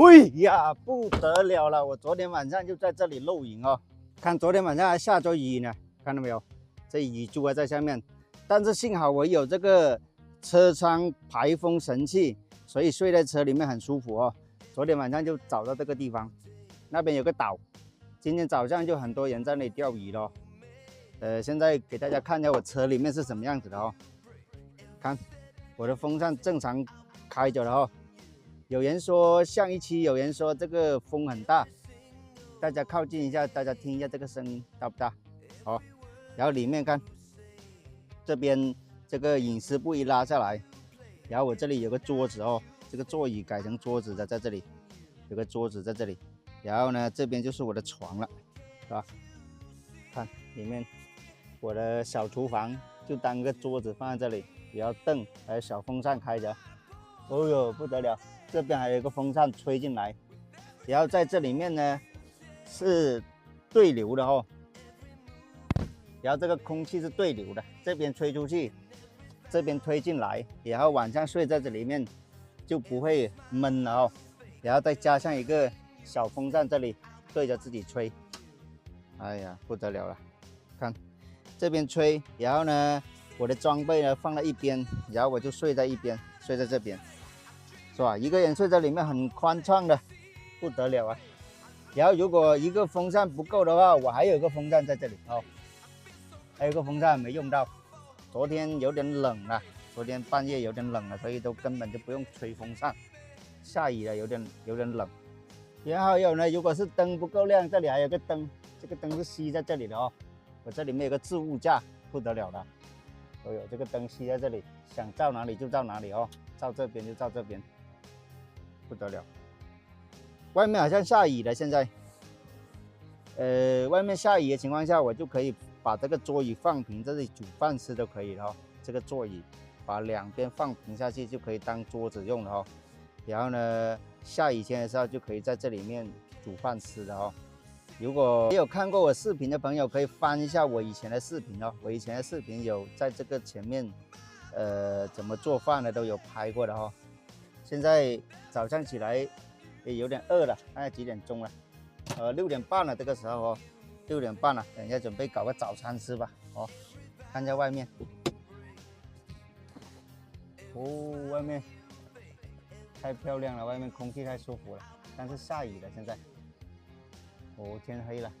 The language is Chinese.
哎呀，不得了了！我昨天晚上就在这里露营哦，看昨天晚上还下着雨呢，看到没有？这雨珠还在下面，但是幸好我有这个车窗排风神器，所以睡在车里面很舒服哦。昨天晚上就找到这个地方，那边有个岛，今天早上就很多人在那里钓鱼咯。现在给大家看一下我车里面是什么样子的哦，看我的风扇正常开着了哦。有人说像一期，有人说这个风很大，大家靠近一下，大家听一下这个声音大不大？好，然后里面看，这边这个隐私布一拉下来，然后我这里有个桌子哦，这个座椅改成桌子的，在这里有个桌子在这里，然后呢这边就是我的床了，是吧？看里面我的小厨房就当个桌子放在这里，然后凳还有小风扇开着，哦哟不得了！这边还有一个风扇吹进来，然后在这里面呢是对流的哦，然后这个空气是对流的，这边吹出去，这边推进来，然后晚上睡在这里面就不会闷了哦，然后再加上一个小风扇这里对着自己吹，哎呀不得了了，看这边吹，然后呢我的装备呢放在一边，然后我就睡在一边，睡在这边。是吧？一个人睡在里面很宽敞的，不得了啊！然后如果一个风扇不够的话，我还有一个风扇在这里哦，还有一个风扇没用到。昨天有点冷了，昨天半夜有点冷了，所以都根本就不用吹风扇。下雨了，有点冷。然后还有呢，如果是灯不够亮，这里还有个灯，这个灯是吸在这里的哦。我这里面有个置物架，不得了了。都有这个灯吸在这里，想照哪里就照哪里哦，照这边就照这边。不得了，外面好像下雨了。现在，外面下雨的情况下，我就可以把这个桌椅放平，这里煮饭吃都可以了哦。这个座椅把两边放平下去，就可以当桌子用了哦。然后呢，下雨天的时候就可以在这里面煮饭吃的哦。如果没有看过我视频的朋友，可以翻一下我以前的视频哦。我以前的视频有在这个前面，怎么做饭的都有拍过的哦。现在早上起来也有点饿了，现在几点钟了？6点半了，这个时候哦，6点半了，等一下准备搞个早餐吃吧。哦，看一下外面，哦，外面太漂亮了，外面空气太舒服了，但是下雨了现在，哦，天黑了。